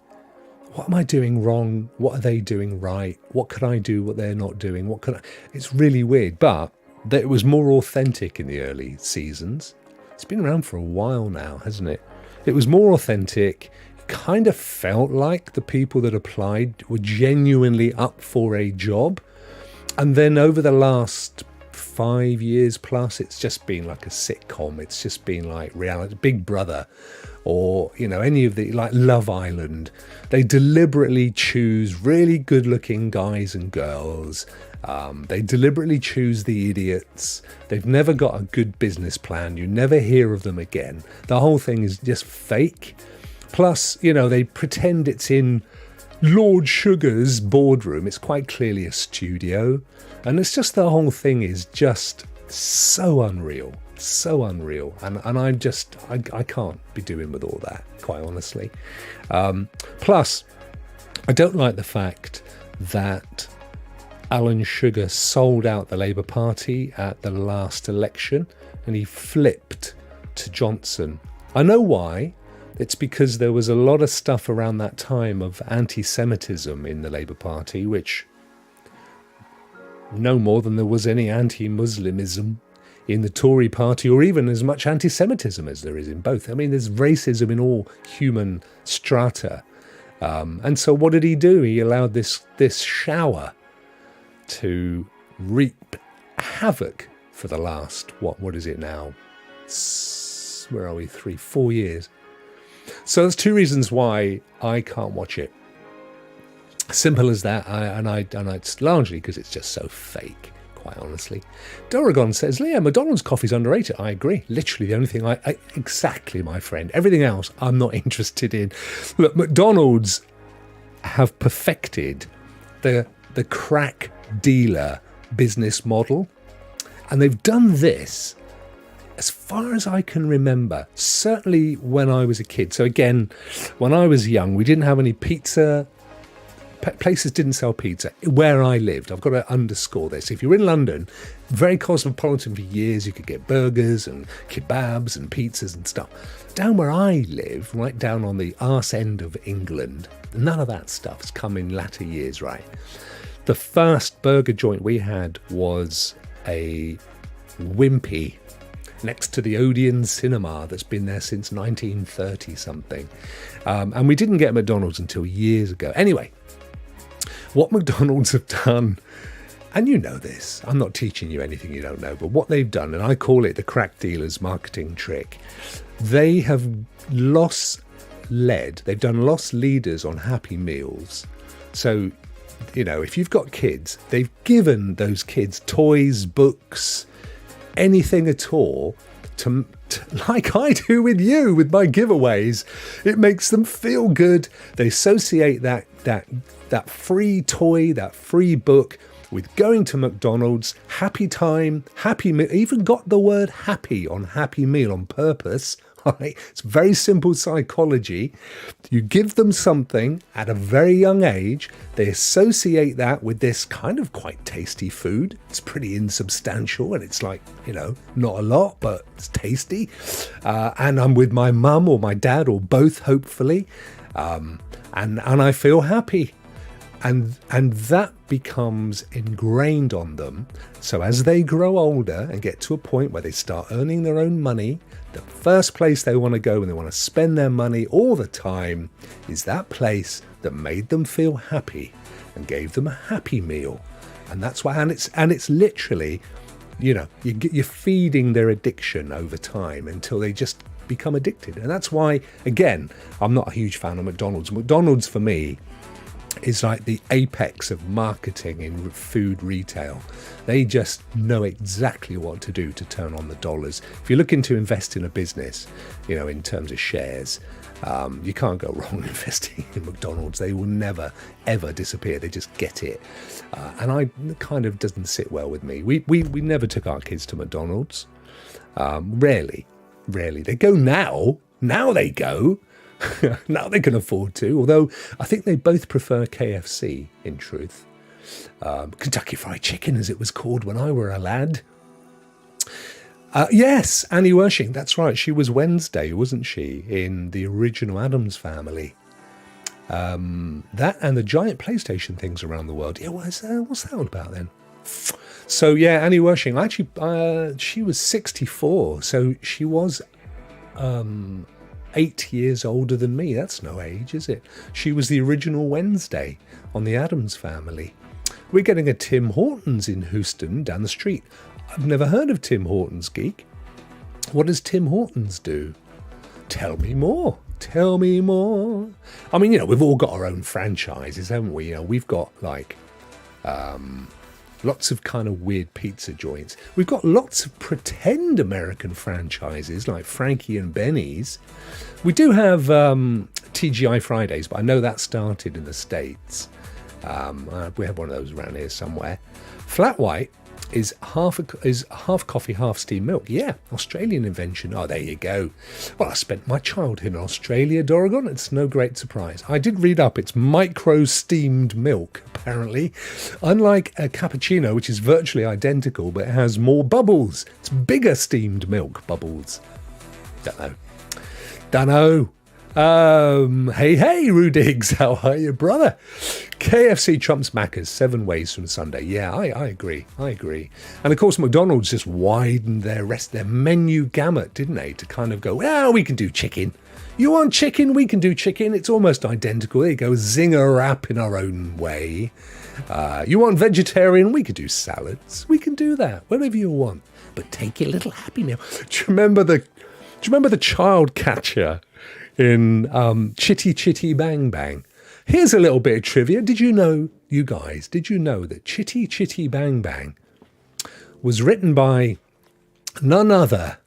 what am I doing wrong? What are they doing right? What could I do what they're not doing? What could I... It's really weird, but it was more authentic in the early seasons. It's been around for a while now, hasn't it? It was more authentic. Kind of felt like the people that applied were genuinely up for a job. And then over the last 5 years plus, it's just been like a sitcom. It's just been like reality, Big Brother, or, you know, any of the, like Love Island. They deliberately choose really good looking guys and girls. They deliberately choose the idiots. They've never got a good business plan. You never hear of them again. The whole thing is just fake. Plus, you know, they pretend it's in Lord Sugar's boardroom. It's quite clearly a studio. And it's just the whole thing is just so unreal. So unreal. And I can't be doing with all that, quite honestly. Plus, I don't like the fact that Alan Sugar sold out the Labour Party at the last election and he flipped to Johnson. I know why. It's because there was a lot of stuff around that time of anti-Semitism in the Labour Party, which no more than there was any anti-Muslimism in the Tory party, or even as much anti-Semitism as there is in both. I mean, there's racism in all human strata. And so what did he do? He allowed this shower to reap havoc for the last, what is it now? Where are we? 3-4 years. So there's 2 reasons why I can't watch it. Simple as that, and it's largely because it's just so fake, quite honestly. Doragon says, Leah, McDonald's coffee's underrated. I agree. Literally the only thing exactly, my friend. Everything else I'm not interested in. Look, McDonald's have perfected the crack dealer business model, and they've done this as far as I can remember, certainly when I was a kid. So again, when I was young, we didn't have any pizza. Places didn't sell pizza where I lived. I've got to underscore this. If you're in London, very cosmopolitan for years, you could get burgers and kebabs and pizzas and stuff. Down where I live, right down on the arse end of England, none of that stuff's come in latter years, right? The first burger joint we had was a Wimpy next to the Odeon Cinema that's been there since 1930 something. And we didn't get McDonald's until years ago. Anyway, what McDonald's have done, and you know this, I'm not teaching you anything you don't know, but what they've done, and I call it the crack dealer's marketing trick, they have they've done lost leaders on Happy Meals. So, you know, if you've got kids, they've given those kids toys, books, anything at all, to like I do with you with my giveaways. It makes them feel good. They associate that free toy, that free book with going to McDonald's, happy time, happy meal. Even got the word happy on Happy Meal on purpose. Right? It's very simple psychology. You give them something at a very young age. They associate that with this kind of quite tasty food. It's pretty insubstantial and it's like, you know, not a lot, but it's tasty. And I'm with my mum or my dad or both, hopefully. And I feel happy. and that becomes ingrained on them. So as they grow older and get to a point where they start earning their own money, the first place they want to go and they want to spend their money all the time is that place that made them feel happy and gave them a happy meal. And that's why, and it's literally, you're feeding their addiction over time until they just become addicted. And that's why, again, I'm not a huge fan of McDonald's. McDonald's for me is like the apex of marketing in food retail. They just know exactly what to do to turn on the dollars. If you're looking to invest in a business, in terms of shares, you can't go wrong investing in McDonald's. They will never, ever disappear. They just get it. And it kind of doesn't sit well with me. We never took our kids to McDonald's. Rarely. They go now. Now they go. Now they can afford to, although I think they both prefer KFC, in truth. Kentucky Fried Chicken, as it was called when I were a lad. Yes, Annie Wershing, that's right. She was Wednesday, wasn't she, in the original Addams Family. That and the giant PlayStation things around the world. Yeah, what's that all about then? So, yeah, Annie Wershing, actually, she was 64, so she was 8 years older than me. That's no age, is it? She was the original Wednesday on the Addams Family. We're getting a Tim Hortons in Houston down the street. I've never heard of Tim Hortons, geek. What does Tim Hortons do? Tell me more. Tell me more. I mean, we've all got our own franchises, haven't we? We've got lots of kind of weird pizza joints. We've got lots of pretend American franchises like Frankie and Benny's. We do have TGI Fridays, but I know that started in the States. We have one of those around here somewhere. Flat White is half coffee, half steamed milk. Yeah, Australian invention. Oh, there you go. Well, I spent my childhood in Australia, Doregon. It's no great surprise. I did read up. It's micro steamed milk, apparently. Unlike a cappuccino, which is virtually identical, but it has more bubbles. It's bigger steamed milk bubbles. Don't know. Hey, Rudigs, how are you, brother? KFC trumps Macca's 7 ways from Sunday. Yeah, I agree. And of course, McDonald's just widened their menu gamut, didn't they? To kind of go, we can do chicken. You want chicken? We can do chicken. It's almost identical. There you go, zinger wrap in our own way. You want vegetarian? We could do salads. We can do that, whatever you want. But take your little Happy Meal. Do you remember the child catcher in Chitty Chitty Bang Bang? Here's a little bit of trivia. Did you know that Chitty Chitty Bang Bang was written by none other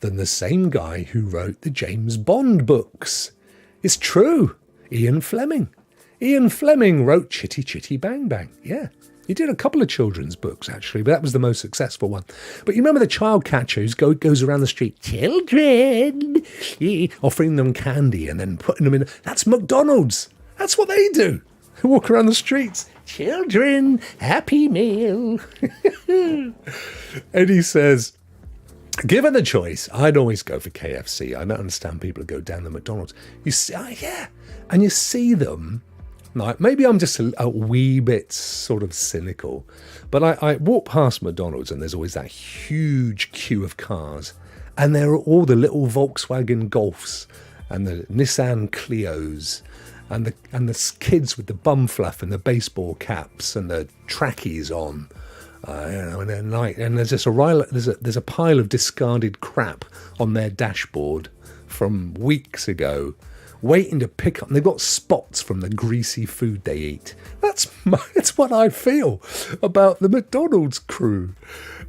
than the same guy who wrote the James Bond books? It's true. Ian Fleming. Ian Fleming wrote Chitty Chitty Bang Bang. Yeah. He did a couple of children's books, actually, but that was the most successful one. But you remember the child catcher who goes around the street, children, offering them candy and then putting them in. That's McDonald's. That's what they do. They walk around the streets. Children, Happy Meal. And he says, given the choice, I'd always go for KFC. I don't understand people who go down the McDonald's. You see, and you see them. Like, maybe I'm just a wee bit sort of cynical, but I walk past McDonald's and there's always that huge queue of cars, and there are all the little Volkswagen Golfs and the Nissan Clios and the kids with the bum fluff and the baseball caps and the trackies on, and they're like, and there's just there's a pile of discarded crap on their dashboard from weeks ago, waiting to pick up. And they've got spots from the greasy food they eat. That's what I feel about the McDonald's crew.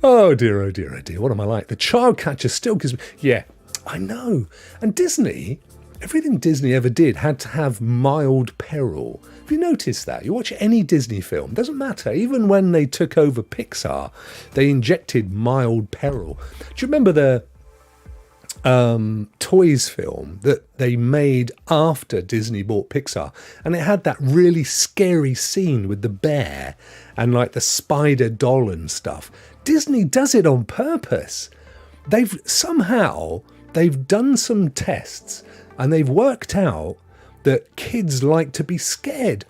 Oh dear, oh dear, oh dear. What am I like? The child catcher still gives me... Yeah, I know. And Disney, everything Disney ever did had to have mild peril. Have you noticed that? You watch any Disney film, doesn't matter. Even when they took over Pixar, they injected mild peril. Do you remember the Toys film that they made after Disney bought Pixar, and it had that really scary scene with the bear and like the spider doll and stuff? Disney does it on purpose. They've done some tests and they've worked out that kids like to be scared.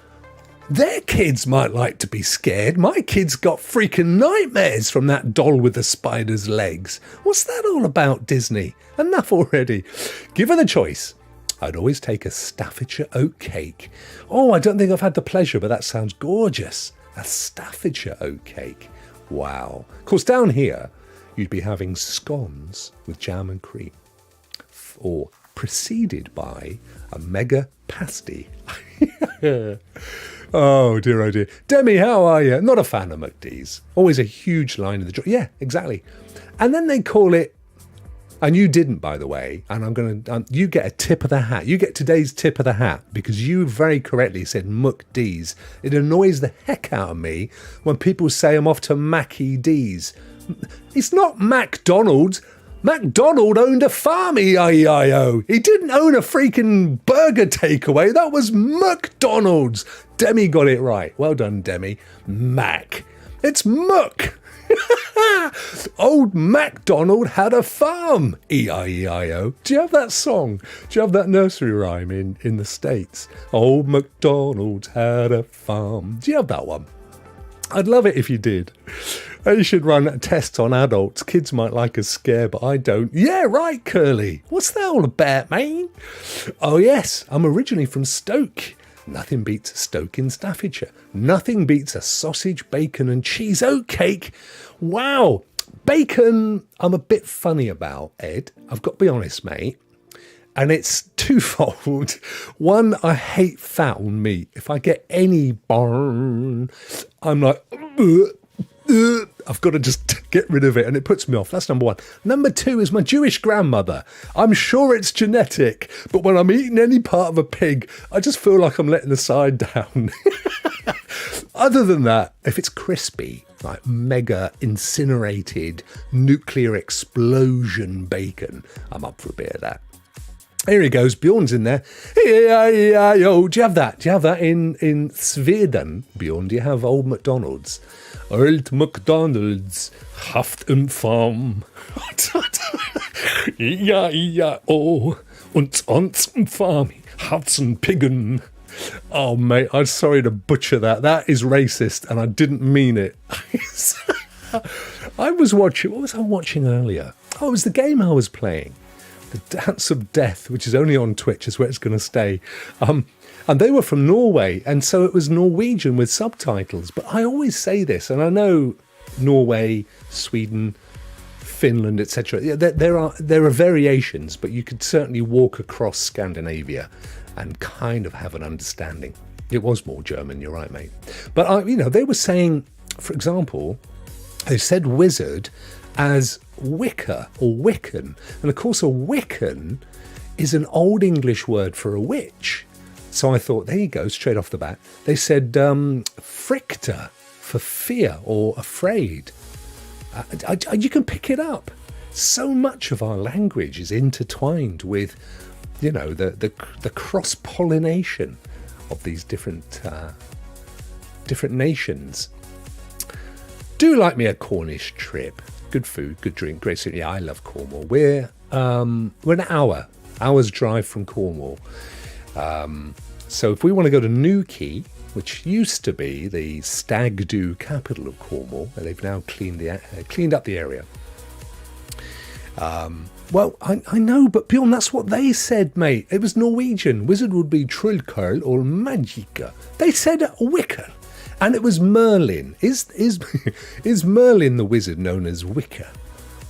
Their kids might like to be scared. My kids got freaking nightmares from that doll with the spider's legs. What's that all about, Disney? Enough already. Given the choice, I'd always take a Staffordshire oatcake. Oh, I don't think I've had the pleasure, but that sounds gorgeous. A Staffordshire oatcake. Wow. Of course, down here, you'd be having scones with jam and cream. Or preceded by a mega pasty. Oh dear. Demi, how are you? Not a fan of McD's. Always a huge line in the... Yeah, exactly. And then they call it... And you didn't, by the way. And I'm going to... you get a tip of the hat. You get today's tip of the hat because you very correctly said McD's. It annoys the heck out of me when people say I'm off to Mackie D's. It's not McDonald's. McDonald owned a farm, E-I-E-I-O. He didn't own a freaking burger takeaway. That was McDonald's. Demi got it right. Well done, Demi. Mac. It's Muck. Old MacDonald had a farm, E-I-E-I-O. Do you have that song? Do you have that nursery rhyme in the States? Old MacDonald had a farm. Do you have that one? I'd love it if you did. You should run tests on adults. Kids might like a scare, but I don't. Yeah, right, Curly. What's that all about, man? Oh, yes, I'm originally from Stoke. Nothing beats Stoke in Staffordshire. Nothing beats a sausage, bacon and cheese oatcake. Wow. Bacon, I'm a bit funny about, Ed. I've got to be honest, mate. And it's twofold. One, I hate foul meat. If I get any burn, I'm like, I've got to just get rid of it, and it puts me off. That's number one. Number two is my Jewish grandmother. I'm sure it's genetic, but when I'm eating any part of a pig, I just feel like I'm letting the side down. Other than that, if it's crispy, like mega incinerated nuclear explosion bacon, I'm up for a bit of that. Here he goes. Bjorn's in there. Yo, do you have that? Do you have that in Sweden, Bjorn? Do you have Old McDonald's? Old McDonald's haft en farm. Und ons farm haft en piggen. Oh, mate, I'm sorry to butcher that. That is racist, and I didn't mean it. I was watching... What was I watching earlier? Oh, it was the game I was playing. The Dance of Death, which is only on Twitch, is where it's going to stay. And they were from Norway, and so it was Norwegian with subtitles. But I always say this, and I know Norway, Sweden, Finland, etc. Yeah, there are variations, but you could certainly walk across Scandinavia and kind of have an understanding. It was more German, you're right, mate. But they were saying, for example, they said wizard as Wicca or Wiccan. And of course, a Wiccan is an Old English word for a witch. So I thought, there you go, straight off the bat. They said fricta for fear or afraid. You can pick it up. So much of our language is intertwined with, the cross-pollination of these different nations. Do like me a Cornish trip. Good food, good drink, great city. Yeah, I love Cornwall. We're an hour's drive from Cornwall. So if we want to go to Newquay, which used to be the stag do capital of Cornwall, and they've now cleaned up the area. Well, I know, but Bjorn, that's what they said, mate. It was Norwegian. Wizard would be Trillkarl or Magika. They said Wicca. And it was Merlin. Is Merlin the wizard known as Wicca?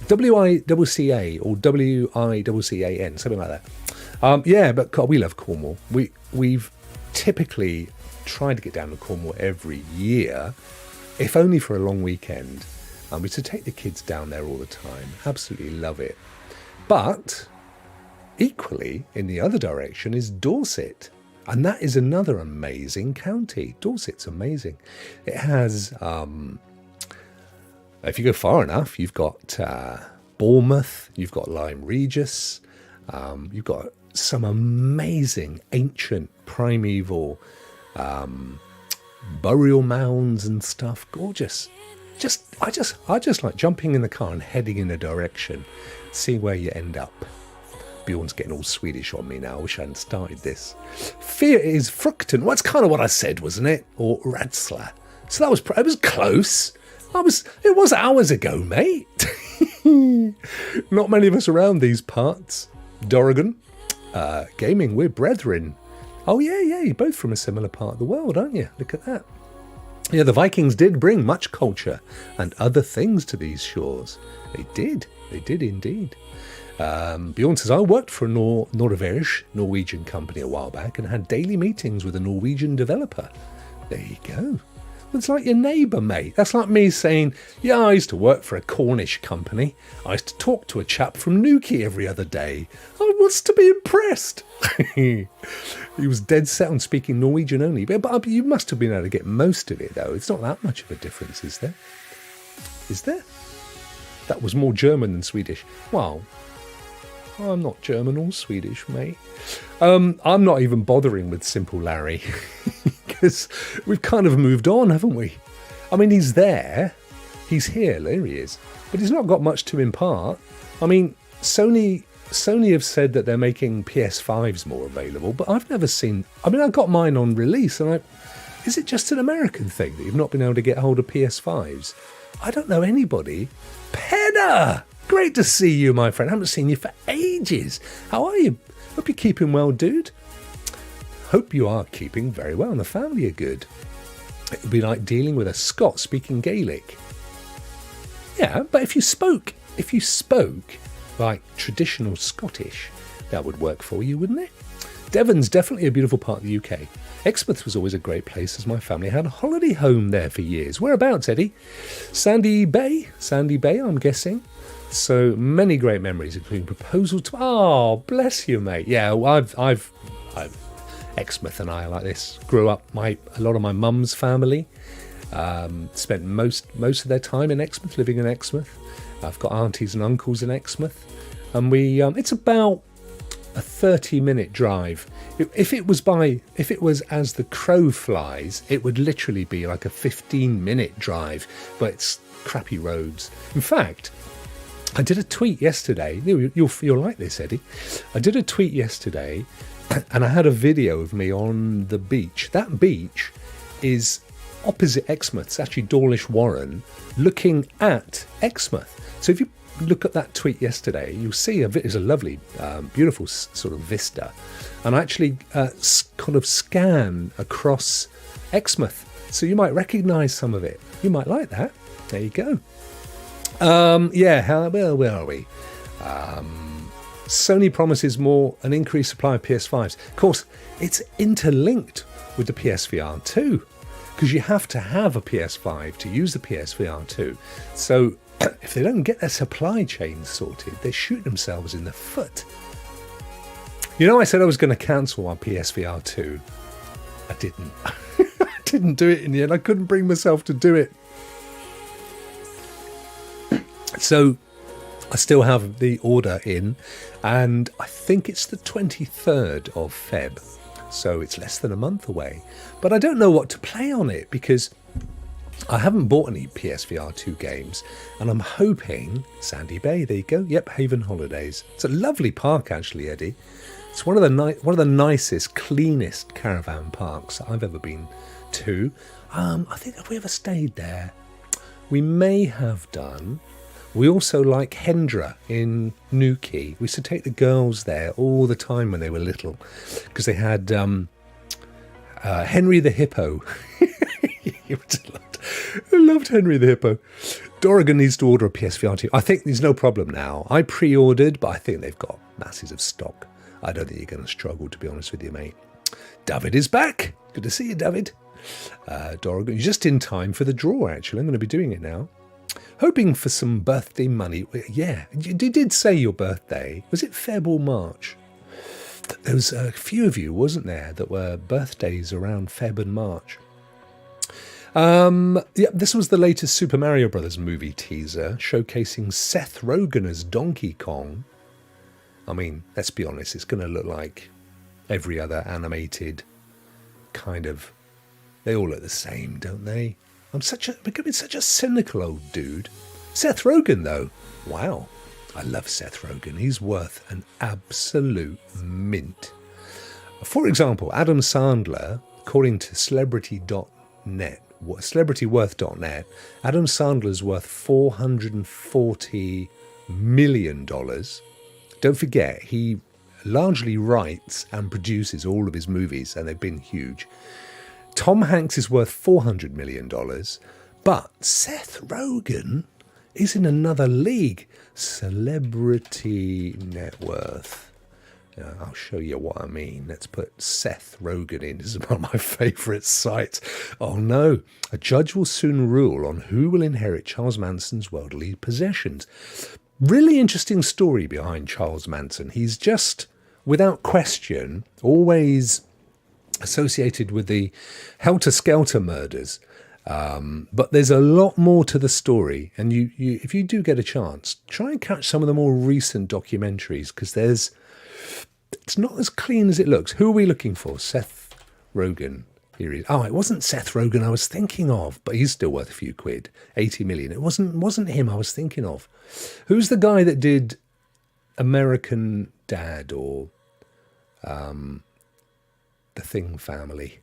W-I-C-C-A or W-I-C-C-A-N, something like that. Yeah, but God, we love Cornwall. We've typically tried to get down to Cornwall every year, if only for a long weekend. We to take the kids down there all the time. Absolutely love it. But equally, in the other direction is Dorset. And that is another amazing county. Dorset's amazing. It has, if you go far enough, you've got Bournemouth, you've got Lyme Regis, you've got some amazing ancient primeval burial mounds and stuff. Gorgeous. I just like jumping in the car and heading in a direction, seeing where you end up. Bjorn's getting all Swedish on me now. I wish I hadn't started this. Fear is frukten. Well, that's kind of what I said, wasn't it? Or Radsla. So that was, it was close. It was hours ago, mate. Not many of us around these parts. Dorrigan, gaming, we're brethren. Oh, yeah, you're both from a similar part of the world, aren't you? Look at that. Yeah, the Vikings did bring much culture and other things to these shores. They did indeed. Bjorn says, I worked for a Norwegian company a while back and had daily meetings with a Norwegian developer. There you go. Well, it's like your neighbour, mate. That's like me saying, yeah, I used to work for a Cornish company. I used to talk to a chap from Newquay every other day. I was to be impressed. He was dead set on speaking Norwegian only. But you must have been able to get most of it, though. It's not that much of a difference, is there? Is there? That was more German than Swedish. Well, I'm not German or Swedish, mate. I'm not even bothering with Simple Larry. Because we've kind of moved on, haven't we? I mean, he's there. He's here. There he is. But he's not got much to impart. I mean, Sony have said that they're making PS5s more available, but I've never seen... I mean, I got mine on release, and is it just an American thing that you've not been able to get hold of PS5s? I don't know anybody. Penna! Great to see you, my friend. I haven't seen you for ages. How are you? Hope you're keeping well, dude. Hope you are keeping very well and the family are good. It would be like dealing with a Scot speaking Gaelic. Yeah, but if you spoke like traditional Scottish, that would work for you, wouldn't it? Devon's definitely a beautiful part of the UK. Exmouth was always a great place as my family had a holiday home there for years. Whereabouts, Eddie? Sandy Bay, I'm guessing. So many great memories, including proposal to... Oh, bless you, mate. Yeah, I've Exmouth and I are like this. Grew up, a lot of my mum's family spent most of their time in Exmouth, living in Exmouth. I've got aunties and uncles in Exmouth, and we it's about a 30-minute drive. If it was as the crow flies, it would literally be like a 15-minute drive, but it's crappy roads. In fact, I did a tweet yesterday. You'll like this, Eddie. I did a tweet yesterday, and I had a video of me on the beach. That beach is opposite Exmouth. It's actually Dawlish Warren, looking at Exmouth. So if you look at that tweet yesterday, you'll see it's a lovely, beautiful sort of vista. And I actually kind of scan across Exmouth. So you might recognise some of it. You might like that. There you go. Where are we? Sony promises an increased supply of PS5s. Of course, it's interlinked with the PSVR 2 because you have to have a PS5 to use the PSVR 2. So if they don't get their supply chain sorted, they shoot themselves in the foot. You know, I said I was going to cancel my PSVR 2. I didn't. I didn't do it in the end. I couldn't bring myself to do it. So I still have the order in, and I think it's the 23rd of Feb. So it's less than a month away. But I don't know what to play on it because I haven't bought any PSVR 2 games, and I'm hoping Sandy Bay. There you go. Yep, Haven Holidays. It's a lovely park, actually, Eddie. It's one of the nicest, cleanest caravan parks I've ever been to. I think, have we ever stayed there? We may have done. We also like Hendra in Newquay. We used to take the girls there all the time when they were little because they had Henry the Hippo. I loved Henry the Hippo. Dorrigan needs to order a PSVR 2. I think there's no problem now. I pre-ordered, but I think they've got masses of stock. I don't think you're going to struggle, to be honest with you, mate. David is back. Good to see you, David. Dorrigan, you're just in time for the draw, actually. I'm going to be doing it now. Hoping for some birthday money. Yeah, you did say your birthday. Was it Feb or March? There was a few of you, wasn't there, that were birthdays around Feb and March. This was the latest Super Mario Brothers movie teaser, showcasing Seth Rogen as Donkey Kong. I mean, let's be honest, it's going to look like every other animated kind of... They all look the same, don't they? I'm becoming such a cynical old dude. Seth Rogen, though. Wow. I love Seth Rogen. He's worth an absolute mint. For example, Adam Sandler, according to celebrityworth.net, Adam Sandler's worth $440 million. Don't forget, he largely writes and produces all of his movies, and they've been huge. Tom Hanks is worth $400 million, but Seth Rogen is in another league. Celebrity net worth. I'll show you what I mean. Let's put Seth Rogen in. This is one of my favourite sites. Oh no, a judge will soon rule on who will inherit Charles Manson's worldly possessions. Really interesting story behind Charles Manson. He's just, without question, always associated with the Helter Skelter murders. But there's a lot more to the story. And you if you do get a chance, try and catch some of the more recent documentaries, because it's not as clean as it looks. Who are we looking for? Seth Rogen. Here he is. Oh, it wasn't Seth Rogen I was thinking of, but he's still worth a few quid. 80 million. It wasn't him I was thinking of. Who's the guy that did American Dad or The Thing Family?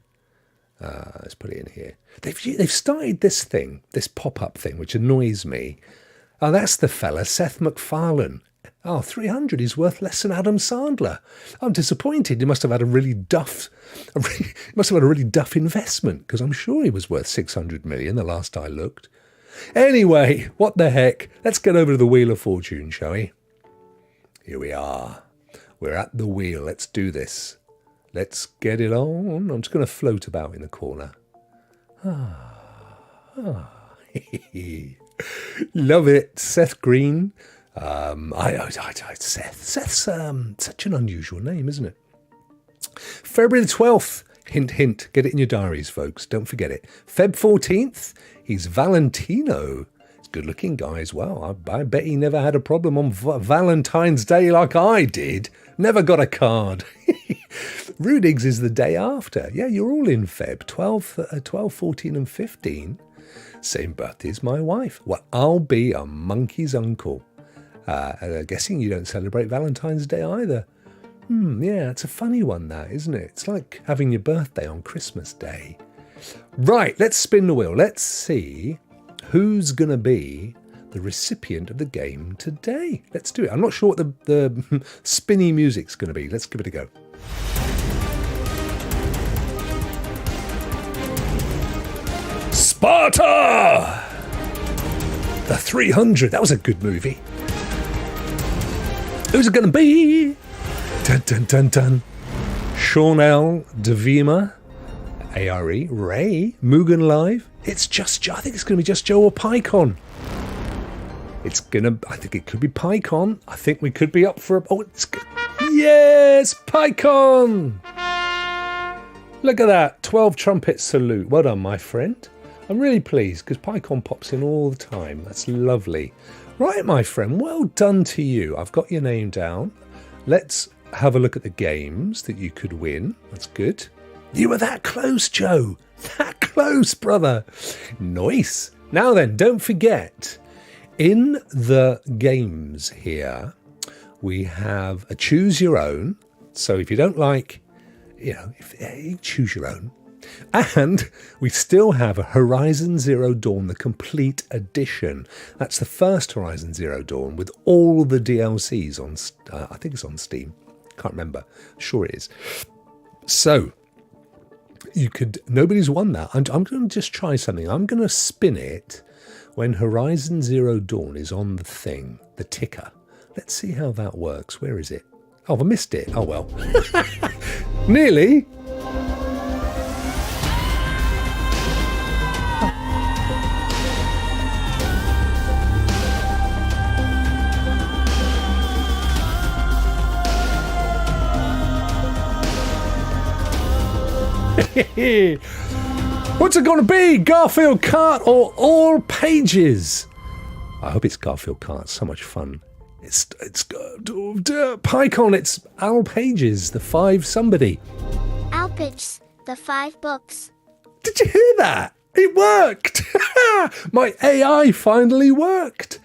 Let's put it in here. They've started this thing, this pop-up thing, which annoys me. Oh, that's the fella, Seth MacFarlane. Oh, 300 is worth less than Adam Sandler. I'm disappointed. He must have had a really duff investment, because I'm sure he was worth 600 million the last I looked. Anyway, what the heck? Let's get over to the Wheel of Fortune, shall we? Here we are. We're at the wheel. Let's do this. Let's get it on. I'm just going to float about in the corner. Love it. Seth Green. Seth's such an unusual name, isn't it? February the 12th. Hint, hint. Get it in your diaries, folks. Don't forget it. Feb 14th. He's Valentino. He's a good-looking guy as well. I bet he never had a problem on Valentine's Day like I did. Never got a card. Rudig's is the day after. Yeah, you're all in Feb. 12, 14 and 15. Same birthday as my wife. Well, I'll be a monkey's uncle. Guessing you don't celebrate Valentine's Day either. Yeah, it's a funny one, that, isn't it? It's like having your birthday on Christmas Day. Right, let's spin the wheel. Let's see who's going to be the recipient of the game today. Let's do it. I'm not sure what the spinny music's going to be. Let's give it a go. Sparta! The 300. That was a good movie. Who's it going to be? Dun, dun, dun, dun. Shawnell Devima, ARE, Ray, Mugen Live. It's just Joe. I think it's going to be just Joe or PyCon. I think it could be PyCon. I think we could be up for yes, PyCon. Look at that. 12 trumpet salute. Well done, my friend. I'm really pleased because PyCon pops in all the time. That's lovely. Right, my friend, well done to you. I've got your name down. Let's have a look at the games that you could win. That's good. You were that close, Joe. That close, brother. Nice. Now then, don't forget, in the games here, we have a choose your own. So if you don't like, you choose your own. And we still have a Horizon Zero Dawn, the complete edition. That's the first Horizon Zero Dawn with all the DLCs on, I think it's on Steam. Can't remember. Sure it is. So, nobody's won that. I'm going to just try something. I'm going to spin it when Horizon Zero Dawn is on the thing, the ticker. Let's see how that works. Where is it? Oh, I missed it. Oh, well. Nearly. What's it going to be? Garfield Kart or All Pages? I hope it's Garfield Kart. It's so much fun. It's PyCon. It's All Pages, the 5 somebody. Alpage, the 5 books. Did you hear that? It worked. My AI finally worked.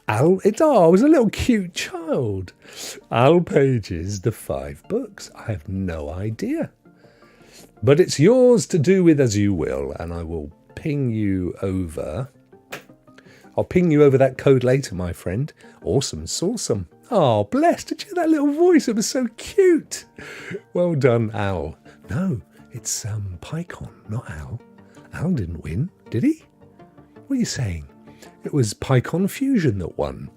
Al, I was a little cute child. Al Page's The 5 Books. I have no idea. But it's yours to do with as you will, and I will ping you over. I'll ping you over that code later, my friend. Awesome, sawsome. Oh, bless. Did you hear that little voice? It was so cute. Well done, Al. No, it's PyCon, not Al. Al didn't win, did he? What are you saying? It was PyCon Fusion that won.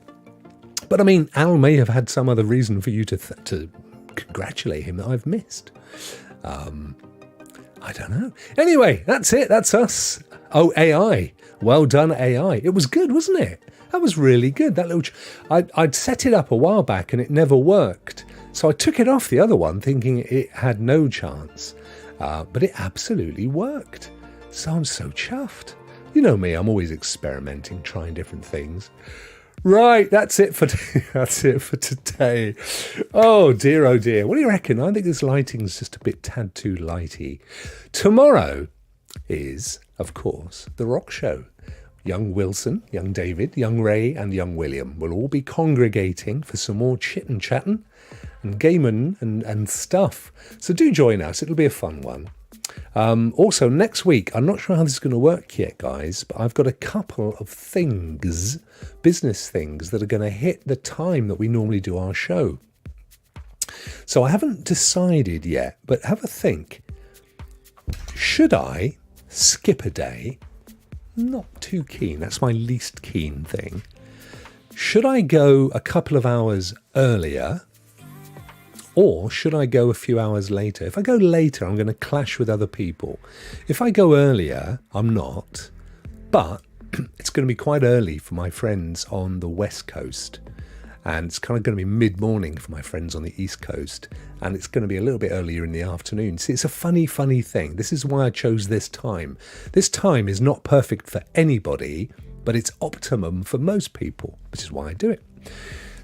But I mean, Al may have had some other reason for you to congratulate him that I've missed. I don't know. Anyway, that's it. That's us. Oh, AI. Well done, AI. It was good, wasn't it? That was really good. That little. I'd set it up a while back and it never worked. So I took it off the other one thinking it had no chance. But it absolutely worked. So I'm so chuffed. You know me, I'm always experimenting, trying different things. Right, that's it for today. Oh dear, oh dear. What do you reckon? I think this lighting's just a bit tad too lighty. Tomorrow is, of course, the Rokk Show. Young Wilson, young David, young Ray and young William will all be congregating for some more chit and chatting and gaming and stuff. So do join us. It'll be a fun one. Also, next week, I'm not sure how this is going to work yet, guys, but I've got a couple of things, business things, that are going to hit the time that we normally do our show. So I haven't decided yet, but have a think. Should I skip a day? Not too keen. That's my least keen thing. Should I go a couple of hours earlier? Or should I go a few hours later? If I go later, I'm going to clash with other people. If I go earlier, I'm not. But it's going to be quite early for my friends on the West Coast. And it's kind of going to be mid-morning for my friends on the East Coast. And it's going to be a little bit earlier in the afternoon. See, it's a funny thing. This is why I chose this time. This time is not perfect for anybody, but it's optimum for most people, which is why I do it.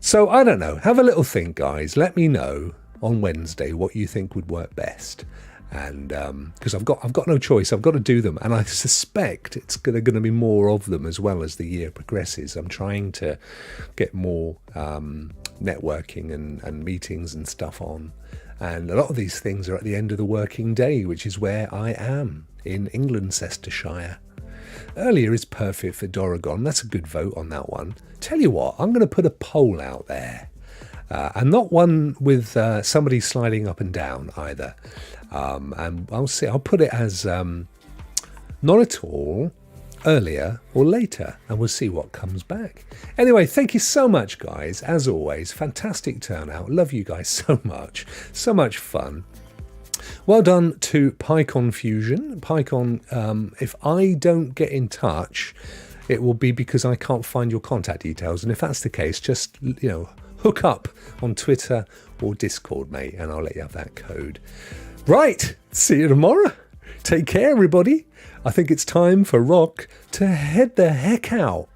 So I don't know. Have a little think, guys. Let me know on Wednesday what you think would work best. And because I've got no choice, I've got to do them, and I suspect it's going to be more of them as well as the year progresses. I'm trying to get more networking and meetings and stuff on, and a lot of these things are at the end of the working day, which is where I am in England, Leicestershire. Earlier is perfect for Doragon. That's a good vote on that one. Tell you what, I'm going to put a poll out there. And not one with somebody sliding up and down either. And I'll see. I'll put it as not at all, earlier or later, and we'll see what comes back. Anyway, thank you so much, guys. As always, fantastic turnout. Love you guys so much. So much fun. Well done to PyCon Fusion. PyCon, if I don't get in touch, it will be because I can't find your contact details. And if that's the case, just, hook up on Twitter or Discord, mate, and I'll let you have that code. Right, see you tomorrow. Take care, everybody. I think it's time for Rokk to head the heck out.